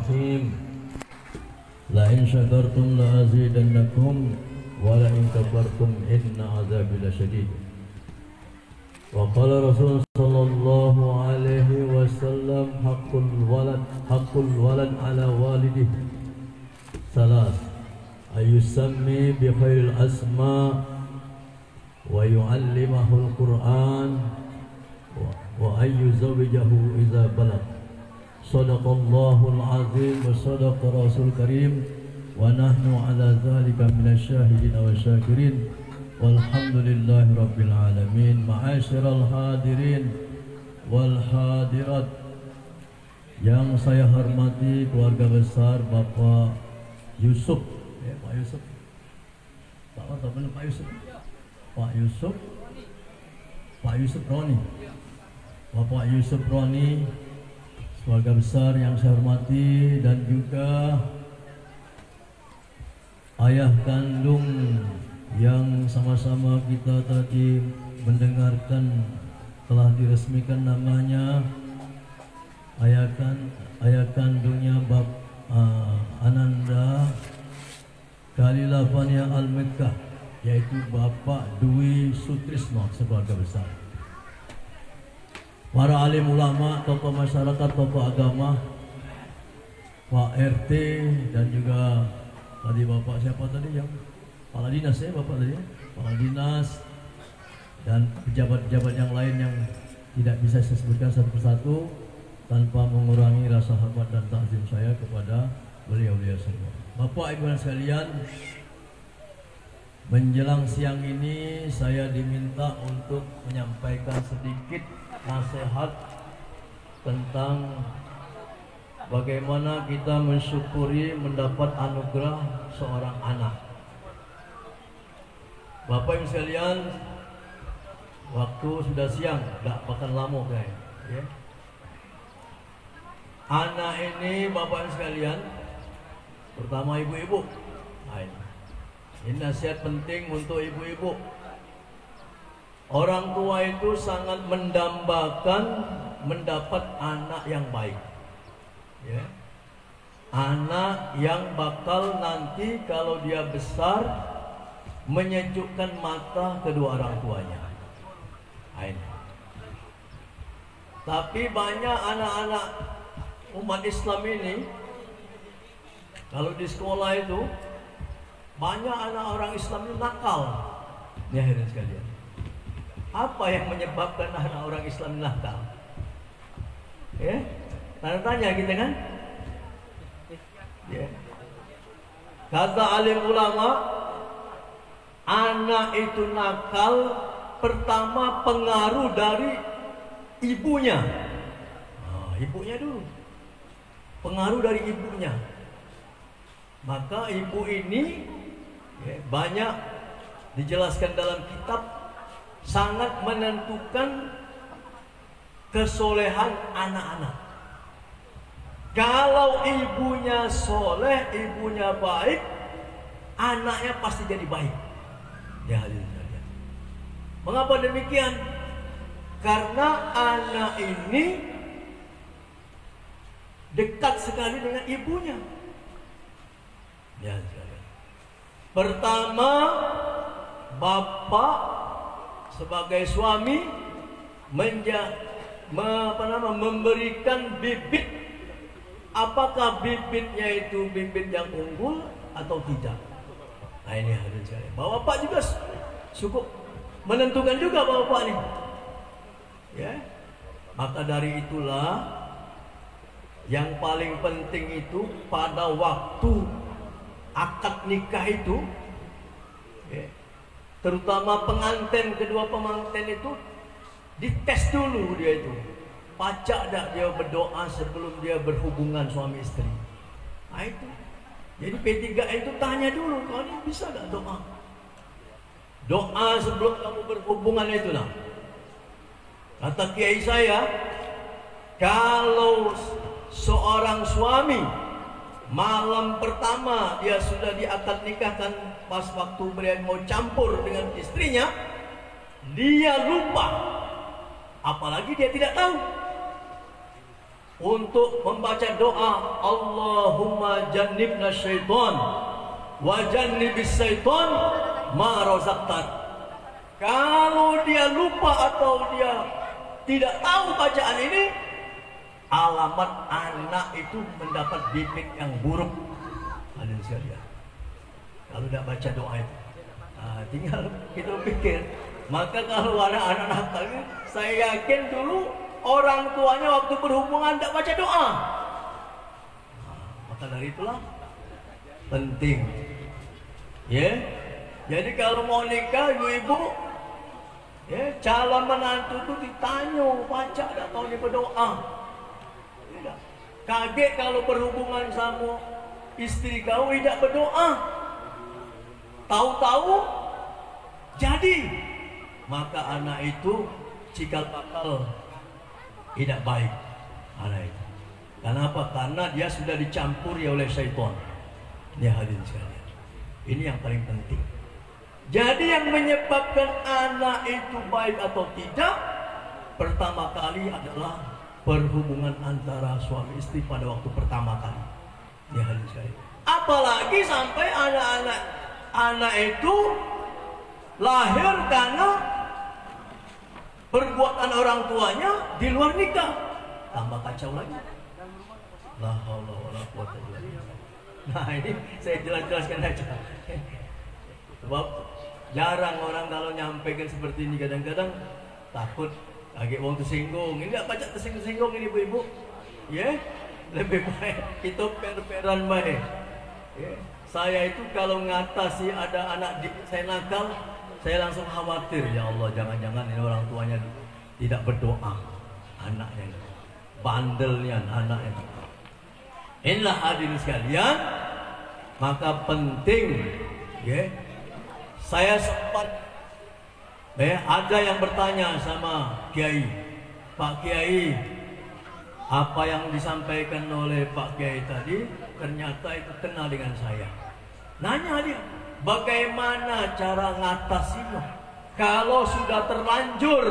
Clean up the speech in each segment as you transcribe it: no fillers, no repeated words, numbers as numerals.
Bismillahirrahmanirrahim. La in syakartum la azidannakum wa la in kafartum inna azabi lasyadid. Wa qala Rasul sallallahu alaihi wasallam haqqul walad ala walidihi salas ayusammi bi khairil asma wa yu'allimahul Qur'an wa ayyuzawwijahu idza balagh. Shadaqallahul azim wa shadaqa rasul karim wa nahnu ala dzalika minasyahidin wa syakirin walhamdulillahi rabbil alamin. Ma'asyiral hadirin wal hadirat yang saya hormati keluarga besar Bapak Yusuf, Pak Yusuf, Pak Yusuf Roni, Bapak Yusuf Roni, keluarga besar yang saya hormati, dan juga ayah kandung yang sama-sama kita tadi mendengarkan telah diresmikan namanya, ayah kandungnya Ananda Khalilafania Al-Mekkah, yaitu Bapak Dwi Sutrisno, sekeluarga besar. Para alim ulama, tokoh masyarakat, tokoh agama, Pak RT, dan juga tadi Bapak siapa tadi yang Kepala Dinas ya, Bapak tadi ya, Kepala Dinas, dan pejabat-pejabat yang lain yang tidak bisa saya sebutkan satu persatu tanpa mengurangi rasa hormat dan takzim saya kepada beliau-beliau semua. Bapak Ibu dan sekalian, menjelang siang ini saya diminta untuk menyampaikan sedikit nasihat tentang bagaimana kita mensyukuri mendapat anugerah seorang anak. Bapak Ibu sekalian, waktu sudah siang, tidak bakal lama guys. Ya. Anak ini Bapak Ibu sekalian, pertama ibu-ibu. Ini nasihat penting untuk ibu-ibu. Orang tua itu sangat mendambakan mendapat anak yang baik, ya. Anak yang bakal nanti kalau dia besar menyejukkan mata kedua orang tuanya. Tapi banyak anak-anak umat Islam ini, kalau di sekolah itu banyak anak orang Islam itu nakal. Ya hadirin sekalian, apa yang menyebabkan anak orang Islam nakal? Ya, tanya kita kan? Ya. Kata alim ulama, anak itu nakal pertama pengaruh dari ibunya. Ibunya dulu, pengaruh dari ibunya. Maka ibu ini banyak dijelaskan dalam kitab, sangat menentukan kesolehan anak-anak. Kalau ibunya soleh, ibunya baik, anaknya pasti jadi baik. Ya, mengapa demikian? Karena anak ini dekat sekali dengan ibunya. Ya, pertama, bapak sebagai suami memberikan bibit. Apakah bibitnya itu bibit yang unggul atau tidak? Nah ini harus saya. Bapak juga cukup menentukan juga bapak nih. Ya, maka dari itulah yang paling penting itu pada waktu akad nikah itu, ya, terutama pengantin, kedua pengantin itu dites dulu dia itu, pacak tak dia berdoa sebelum dia berhubungan suami istri. Nah itu, jadi P3 itu tanya dulu, kau ini bisa tak doa? Doa sebelum kamu berhubungan itu nah. Kata kiai saya, kalau seorang suami malam pertama dia sudah diakad nikahkan, pas waktu beliau mau campur dengan istrinya, dia lupa, apalagi dia tidak tahu. untuk membaca doa Allahumma jannibna syaitan wa jannibis syaitan ma razaqtan. Kalau dia lupa atau dia tidak tahu bacaan ini, alamat anak itu mendapat bibit yang buruk. Hadirin sekalian, kalau tidak baca doa itu, tinggal kita pikir. Maka kalau ada anak nakal, saya yakin dulu orang tuanya waktu berhubungan tidak baca doa. Maka dari itulah penting, ya. Jadi kalau mau nikah, ibu-ibu, ya, calon menantu itu ditanya, baca, tidak tahu dia berdoa. Tidak. Kaget kalau berhubungan sama istri kau tidak berdoa. Tahu-tahu jadi, maka anak itu cikal bakal tidak baik. Anak itu. Kenapa? Karena dia sudah dicampuri oleh syaitan. Ini hadirin sekalian. Ini yang paling penting. Jadi yang menyebabkan anak itu baik atau tidak, pertama kali adalah perhubungan antara suami istri pada waktu pertama kali. Ya hadirin sekalian. Apalagi sampai anak itu lahir karena perbuatan orang tuanya di luar nikah, tambah kacau lagi. La haula wala quwwata illa billah. Nah, ini saya jelaskan aja. Sebab jarang orang kalau nyampaikan seperti ini, kadang-kadang takut kaget wong tersinggung. Ini enggak baca tersinggung ini ibu-ibu. Ya, lebih baik kita per-peran baik. Ya. Saya itu kalau ngatasi ada anak saya nakal, saya langsung khawatir, ya Allah, jangan-jangan ini orang tuanya tidak berdoa, anaknya ini, bandelnya anaknya. Inilah hadirin sekalian, maka penting, ya. Saya sempat, ada yang bertanya sama Kiai, Pak Kiai, apa yang disampaikan oleh Pak Kiai tadi ternyata itu kenal dengan saya. Nanya dia, bagaimana cara ngatasinya? Kalau sudah terlanjur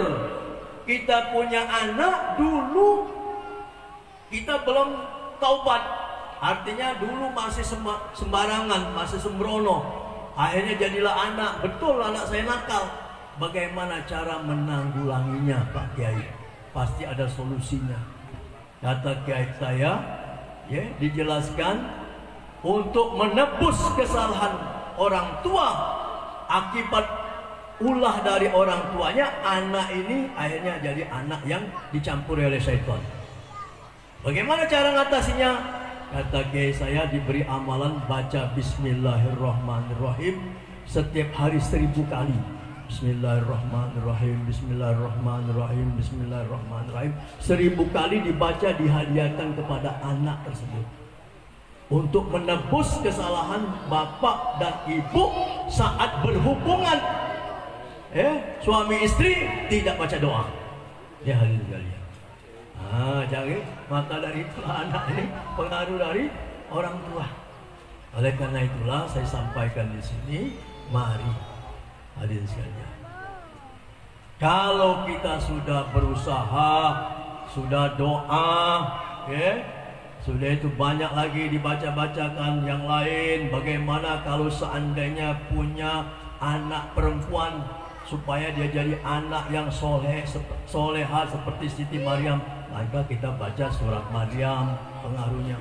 kita punya anak, dulu kita belum taubat, artinya dulu masih sembarangan, masih sembrono, akhirnya jadilah anak. Betul, anak saya nakal. Bagaimana cara menanggulanginya Pak Kiai? Pasti ada solusinya. Kata Kiai saya, ya, dijelaskan untuk menebus kesalahan orang tua akibat ulah dari orang tuanya, anak ini akhirnya jadi anak yang dicampuri oleh syaitan. Bagaimana cara ngatasinya? Kata Kiai saya, diberi amalan baca Bismillahirrahmanirrahim setiap hari 1000 kali. Bismillahirrahmanirrahim, Bismillahirrahmanirrahim, Bismillahirrahmanirrahim. 1000 kali dibaca, dihadiahkan kepada anak tersebut untuk menebus kesalahan bapak dan ibu saat berhubungan, suami istri tidak baca doa. Ya hadirin sekalian. Jangan, maka dari itulah anak ini pengaruh dari orang tua. Oleh karena itulah saya sampaikan di sini, mari hadirin sekalian, kalau kita sudah berusaha, sudah doa, sudah itu banyak lagi dibaca-bacakan yang lain. Bagaimana kalau seandainya punya anak perempuan, supaya dia jadi anak yang soleha seperti Siti Maryam, maka kita baca surat Maryam, pengaruhnya.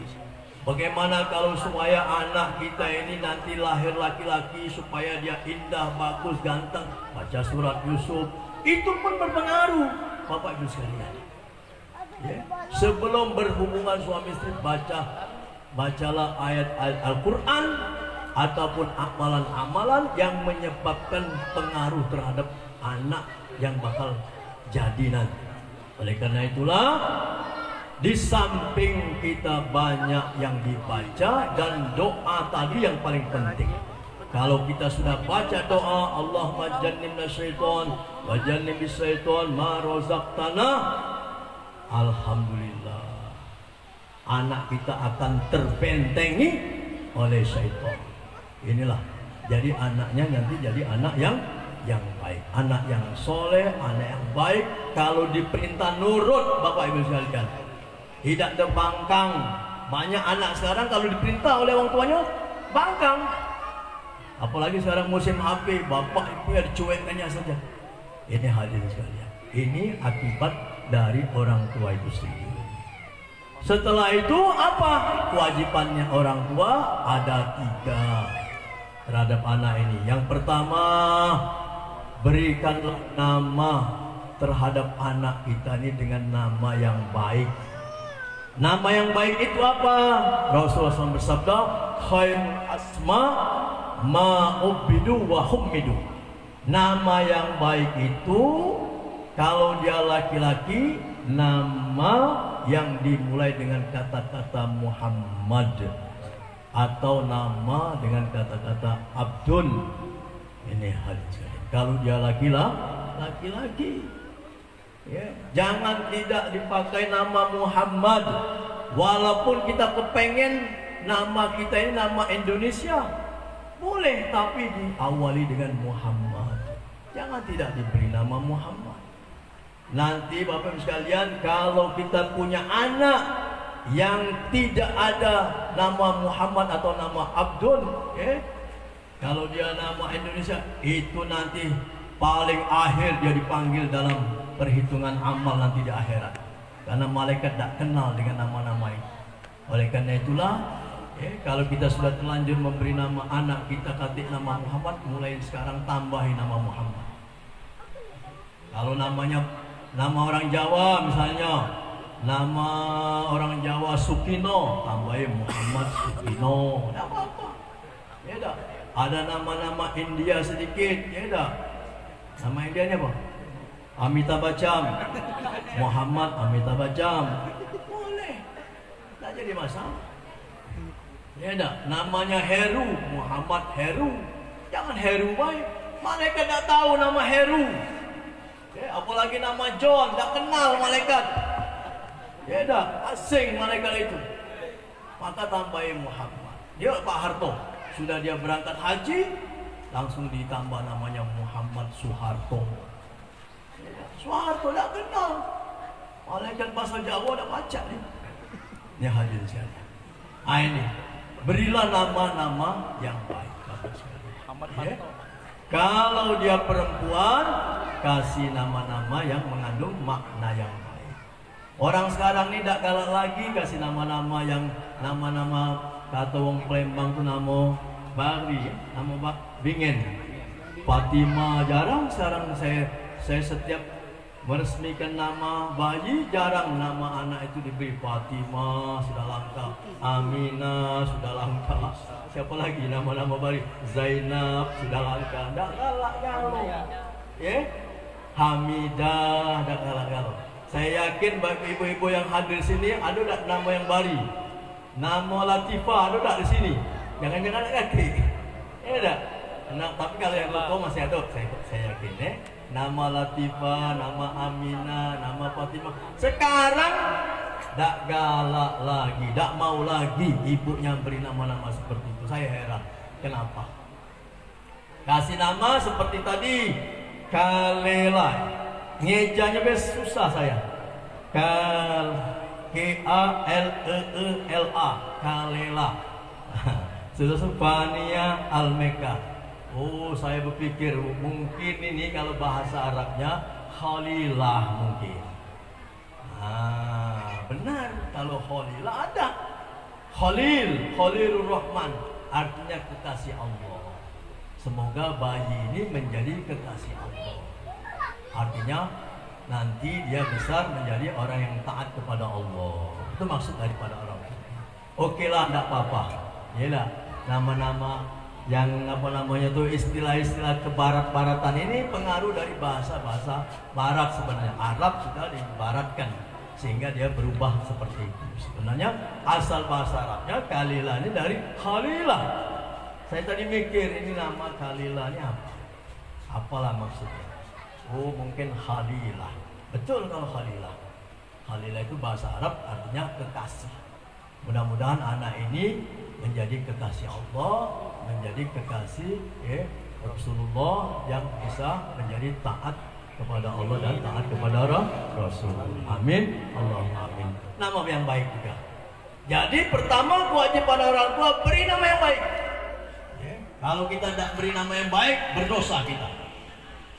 Bagaimana kalau supaya anak kita ini nanti lahir laki-laki, supaya dia indah, bagus, ganteng, baca surat Yusuf. Itu pun berpengaruh, Bapak Ibu sekalian. Ya. Sebelum berhubungan suami istri, bacalah ayat-ayat Al-Quran ataupun amalan-amalan yang menyebabkan pengaruh terhadap anak yang bakal jadi nanti. Oleh karena itulah, di samping kita banyak yang dibaca dan doa tadi yang paling penting. Kalau kita sudah baca doa Allahumma jannibna syaitan wa jannibis syaitan ma razaqtana, alhamdulillah, anak kita akan terbentengi oleh syaitan. Inilah, jadi anaknya nanti jadi anak yang baik, anak yang soleh, anak yang baik. Kalau diperintah nurut, Bapak Ibu sekalian. tidak ada bangkang. Banyak anak sekarang kalau diperintah oleh orang tuanya bangkang. Apalagi sekarang musim HP, bapak ibu ya dicuekannya saja. Ini hadirin sekalian, ini akibat dari orang tua itu sendiri. Setelah itu apa kewajibannya orang tua? Ada 3 terhadap anak ini. Yang pertama, berikanlah nama terhadap anak kita ini dengan nama yang baik. Nama yang baik itu apa? Rasulullah SAW bersabda, khairul asma ma'ubidu wa hummidu. Nama yang baik itu kalau dia laki-laki, nama yang dimulai dengan kata-kata Muhammad atau nama dengan kata-kata Abdul. Ini hadis. Kalau dia laki-laki, ya, jangan tidak dipakai nama Muhammad. Walaupun kita kepengen nama kita ini nama Indonesia, boleh, tapi diawali dengan Muhammad. Jangan tidak diberi nama Muhammad. Nanti Bapak Ibu sekalian, kalau kita punya anak yang tidak ada nama Muhammad atau nama Abdul, kalau dia nama Indonesia, itu nanti paling akhir dia dipanggil dalam perhitungan amal nanti di akhirat. Karena malaikat tidak kenal dengan nama-nama itu. Oleh karena itulah, kalau kita sudah terlanjur memberi nama anak kita ketik nama Muhammad, mulai sekarang tambahin nama Muhammad. Kalau namanya nama orang Jawa misalnya, nama orang Jawa Sukino, tambahin Muhammad Sukino. Tidak apa-apa. Ya dah. Ada nama-nama India sedikit, ya dah. Nama Indianya apa? Amitabh Bachchan, Muhammad Amitabh Bachchan, boleh, tak jadi masalah. Ya dah. Namanya Heru, Muhammad Heru, jangan Heru baik. Malaikat tak tahu nama Heru. Apalagi nama John, tak kenal malaikat. Ya dah, asing malaikat itu. Maka tambahin Muhammad. Dia Pak Harto, sudah dia berangkat haji, langsung ditambah namanya Muhammad Soeharto. Soeharto tak kenal. Malaikat bahasa Jawa tak baca ni. Ini hadir sekalian. Ini berilah nama-nama yang baik. Ya. Kalau dia perempuan, kasih nama-nama yang mengandung makna yang baik. Orang sekarang ini tak galak lagi kasih nama-nama yang nama-nama kata wong Palembang tu nama Bari, nama Bingen, Fatima. Jarang sekarang saya setiap meresmikan nama bayi, jarang nama anak itu diberi Fatima, sudah langka. Aminah, sudah langka. Siapa lagi nama-nama bayi? Zainab, sudah langka. Tak galak galau. Hamidah, tak galak galau. Saya yakin bagi ibu-ibu yang hadir sini ada tak nama yang baru? Nama Latifah ada tak di sini? Jangan-jangan anak kaki. Tak? Nah, tapi kalau yang lupa masih ada, saya yakin. Nama Latifah, nama Aminah, nama Fatimah. Sekarang tak galak lagi, tak mau lagi ibunya beri nama-nama seperti itu. Saya heran, kenapa? Kasih nama seperti tadi, Kalela. Ngejanya susah saya. K-A-L-E-E-L-A, Kalela. Sudah Fania Al-Meka. Oh, saya berpikir mungkin ini kalau bahasa Arabnya Khalilah mungkin. Benar, kalau Khalilah ada. Khalilur Rahman, artinya kekasih Allah. Semoga bayi ini menjadi kekasih Allah. Artinya nanti dia besar menjadi orang yang taat kepada Allah. Itu maksud daripada orang. Oke lah, tidak apa-apa. Yalah, nama-nama yang apa namanya tuh istilah-istilah kebarat-baratan ini pengaruh dari bahasa-bahasa barat sebenarnya. Arab sudah dibaratkan sehingga dia berubah seperti itu. Sebenarnya asal bahasa Arabnya Kalilah ini dari Khalilah. Saya tadi mikir ini nama Kalilah ini apa? Apalah maksudnya? Oh, mungkin Khalilah. Betul kalau Khalilah. Khalilah itu bahasa Arab artinya kekasih. Mudah-mudahan anak ini menjadi kekasih Allah, menjadi kekasih Rasulullah yang bisa menjadi taat kepada Allah dan taat kepada Rasul. Amin. Allahumma amin. Nama yang baik juga. Jadi pertama kewajiban orang tua beri nama yang baik. Ya. Kalau kita tidak beri nama yang baik, berdosa kita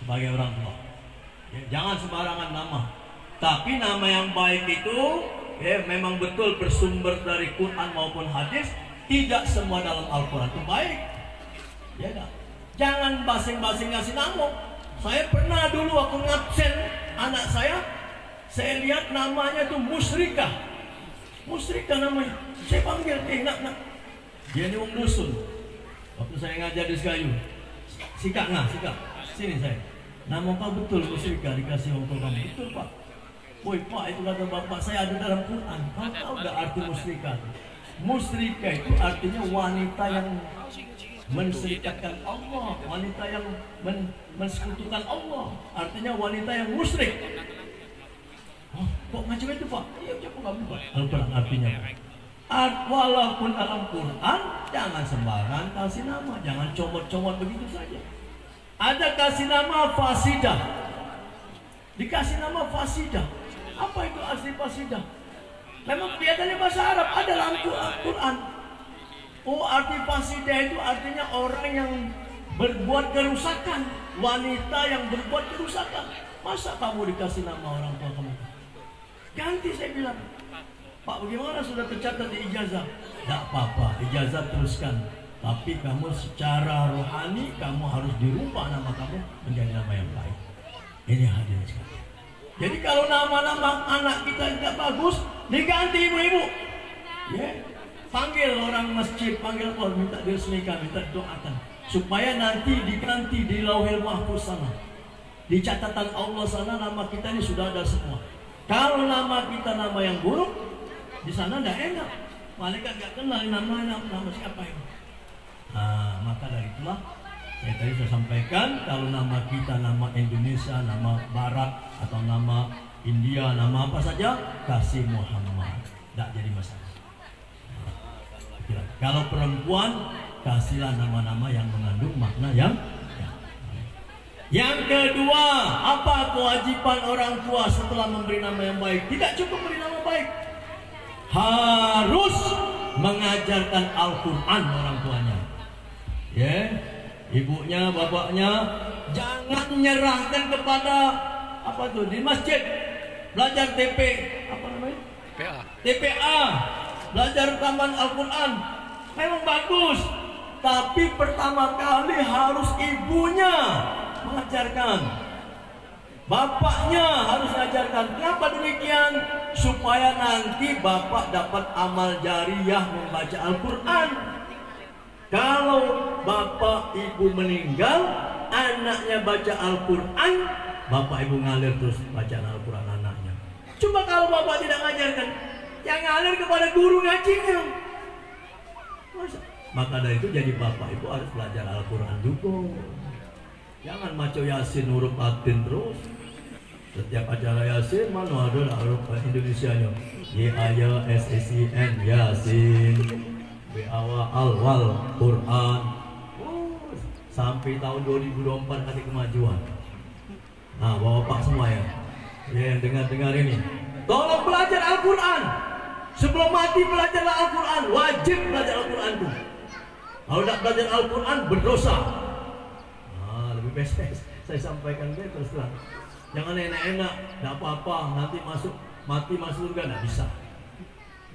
sebagai orang tua. Ya, jangan sembarangan nama. Tapi nama yang baik itu ya, memang betul bersumber dari Quran maupun hadis. Tidak semua dalam Al-Quran itu baik. Ya, gak? Jangan basing-basing ngasih nama. Saya pernah dulu waktu ngabsen anak saya lihat namanya tuh Musrikah. Musrikah namanya. Saya panggil, nak. Dia ni wong dusun. Waktu saya ngajar di Sekayu. Sikap. Sini saya. Nama kau betul Musrikah, dikasih wong tua kamu. Betul Pak. Woi Pak, itu kata bapak saya ada dalam Quran. Kau tahu gak arti Musrikah? Musrikah itu artinya wanita yang menserikatkan Allah, wanita yang mensekutukan Allah, artinya wanita yang musyrik. Oh, kok macam itu Pak? Iya, coba kamu Pak. Al-Quran artinya. Walaupun dalam Quran, jangan sembarangan kasih nama, jangan comot-comot begitu saja. Ada kasih nama Fasidah. Dikasih nama Fasidah. Apa itu asli Fasidah? Memang kelihatannya bahasa Arab, ada dalam Quran. Oh, arti Fasidah itu artinya orang yang berbuat kerusakan, wanita yang berbuat kerusakan. Masa kamu dikasih nama orang tua kamu? Ganti, saya bilang. Pak, bagaimana sudah tercatat di ijazah? Tidak apa-apa, ijazah teruskan. Tapi kamu secara rohani, kamu harus dirubah nama kamu menjadi nama yang baik. Ini hadirin sekalian. Jadi kalau nama-nama anak kita tidak bagus, diganti ibu-ibu. Ya. Panggil orang masjid, panggil orang, minta diresmikan, minta doakan. Supaya nanti diganti di Lauhil Mahfuz sana. Di catatan Allah sana nama kita ini sudah ada semua. Kalau nama kita nama yang buruk, di sana tidak enak. Malaikat nggak kenal nama siapa ini. Nah, maka dari itulah saya tadi sudah sampaikan, kalau nama kita nama Indonesia, nama Barat atau nama India, nama apa saja, kasih Muhammad, tidak jadi masalah. Kalau perempuan, kasihlah nama-nama yang mengandung makna yang kedua, apa kewajiban orang tua setelah memberi nama yang baik? Tidak cukup beri nama baik, harus mengajarkan Al-Quran orang tuanya. Ya, ibunya, bapaknya, jangan menyerahkan kepada apa tuh di masjid belajar apa namanya? TPA, belajar taman Al-Quran. Memang bagus, tapi pertama kali harus ibunya mengajarkan, bapaknya harus mengajarkan. Kenapa demikian? Supaya nanti bapak dapat amal jariyah membaca Al-Quran. Kalau bapak ibu meninggal, anaknya baca Al-Quran, bapak ibu ngalir terus bacaan Al-Quran anaknya. Cuma kalau bapak tidak mengajarkan, yang ngalir kepada guru ngajinya. Maka dari itu jadi bapak ibu harus belajar Al-Quran juga. Jangan maco Yasin huruf Latin terus. Setiap acara Yasin mana ada huruf Indonesianya. YASSIN Yasin. Al-Wal Quran. Sampai tahun 2024 nanti kemajuan. Nah, bapak semua ya, yang dengar ini, tolong belajar Al-Quran. Sebelum mati belajarlah Al-Quran. Wajib belajar Al-Quran tuh. Kalau tidak belajar Al-Quran berdosa. Nah, lebih baik saya sampaikan dia terus terang. Jangan enak-enak, tidak apa-apa, nanti mati masuk surga, tidak bisa.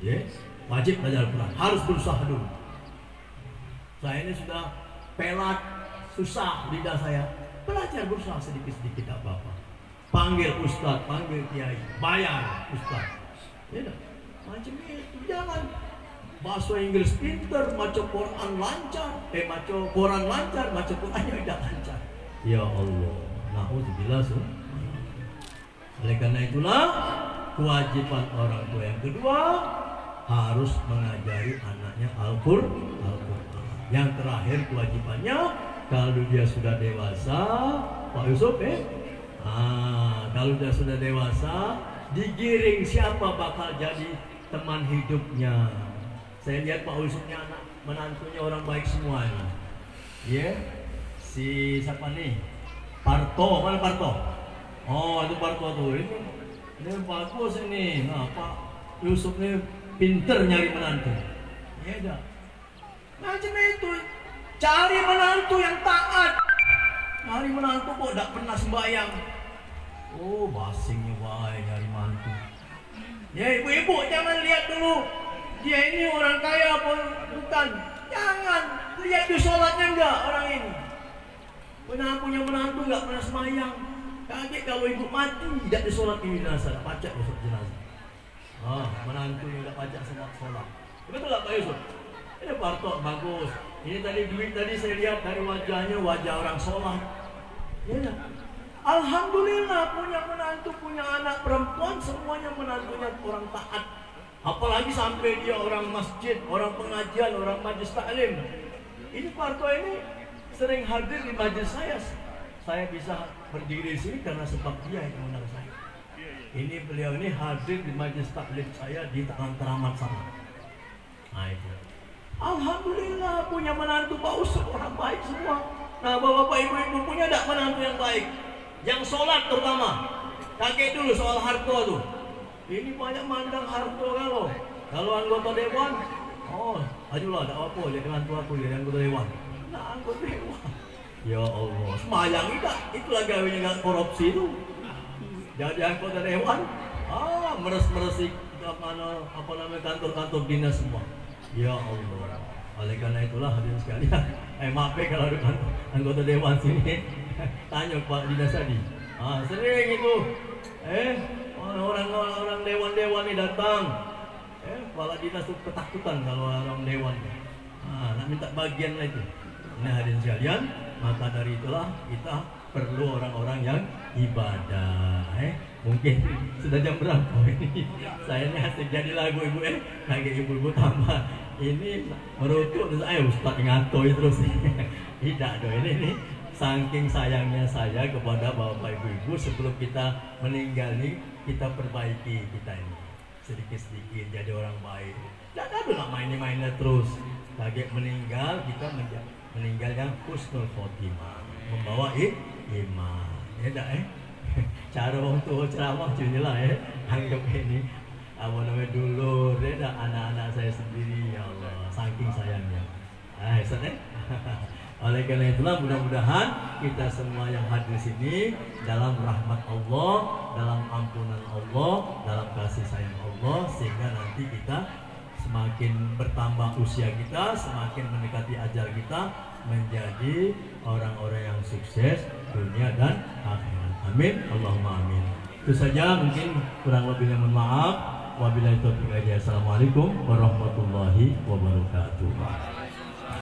Yes. Wajib belajar Al-Quran, harus berusaha dulu. Saya ini sudah pelat, susah lidah saya. Belajar berusaha sedikit-sedikit apa-apa. Panggil ustaz, panggil kiai, bayar ustaz. Ya dah, macam itu. Jangan bahasa Inggris pinter, maca Quran lancar, maca Quran lancar, maca Qurannya tidak lancar. Ya Allah, na'udzubillah. Oleh karena itulah kewajiban orang tua yang kedua, harus mengajari anaknya Al-Quran. Yang terakhir kewajibannya, kalau dia sudah dewasa, Pak Yusuf kalau dia sudah dewasa, digiring siapa bakal jadi teman hidupnya. Saya lihat Pak Yusufnya anak menantunya orang baik semua ini. Ya, si siapa nih? Parto, mana Parto? Oh itu Parto tuh, ini bagus ini. Nah, Pak Yusuf ini pinter nyari menantu. Ya dah. Macam itu, cari menantu yang taat. Nyari menantu kok tidak pernah sembahyang. Oh basingnya baik nyari mantu. Ya ibu-ibu jangan lihat dulu dia ini orang kaya apa bukan. Jangan lihat di sholatnya enggak orang ini. Punya menantu enggak pernah sembahyang. Kaget kalau ibu mati tidak disolat di jenazah, pacak besok jenazah. Menantu yang enggak pacak semua sholat. Betul tak Pak Yusuf? Ini Parto bagus. Ini tadi duit tadi saya lihat dari wajahnya wajah orang sholat. Ya. Alhamdulillah punya menantu, punya anak perempuan, semuanya menantunya orang taat. Apalagi sampai dia orang masjid, orang pengajian, orang majlis taklim. Ini Parto ini sering hadir di majlis saya. Saya bisa berdiri di sini karena sebab dia yang mengundang saya. Ini beliau ini hadir di majlis taklim saya di Tangan Teramat sana. Nah itu. Alhamdulillah punya menantu Pak Usuk orang baik semua. Nah bapak-bapak ibu-ibu punya tidak menantu yang baik? Yang sholat terutama. Kakek dulu soal harto tuh. Ini banyak mandang harto kalau anggota dewan. Oh, ajulah tak apa jadi menantu aku jadi anggota dewan. Nah anggota dewan. Ya Allah, semayang itulah gawanya nggak korupsi itu. Jadi anggota dewan. Meres-meresik apa namanya kantor-kantor dinas semua. Ya Allah. Oleh karena itulah hadirin sekalian, maaf kalau ada anggota dewan sini tanya Pak Dinas tadi. Sering itu orang dewan-dewan ini datang. Kepala dinas itu ketakutan kalau orang dewan. Nak minta bagian lagi. Nah hadirin sekalian, maka dari itulah kita perlu orang-orang yang ibadah. Mungkin sudah jam berapa ini? Saya ini asik jadi lagu ibu lagi ibu-ibu tambah. Ini merutuk terus Ustaz ngantoi terus. Tidak dong ini saking sayangnya saya kepada bapak ibu-ibu sebelum kita meninggal nih kita perbaiki kita ini sedikit-sedikit jadi orang baik. Tidak ada nggak main-mainnya terus. Kaget meninggal kita meninggal yang husnul khotimah membawa iman. Ya dah cara orang tua ceramah junilah anggap ini apa namanya dulu dah anak-anak saya sendiri ya Allah saking sayangnya. Oleh karena itulah mudah-mudahan kita semua yang hadir sini dalam rahmat Allah, dalam ampunan Allah, dalam kasih sayang Allah sehingga nanti kita semakin bertambah usia kita, semakin mendekati ajal kita menjadi orang-orang yang sukses dunia dan akhirat. Amin. Allahumma amin. Itu saja mungkin kurang lebihnya mohon maaf. Wabillahi taufiq wal hidayah. Assalamualaikum warahmatullahi wabarakatuh.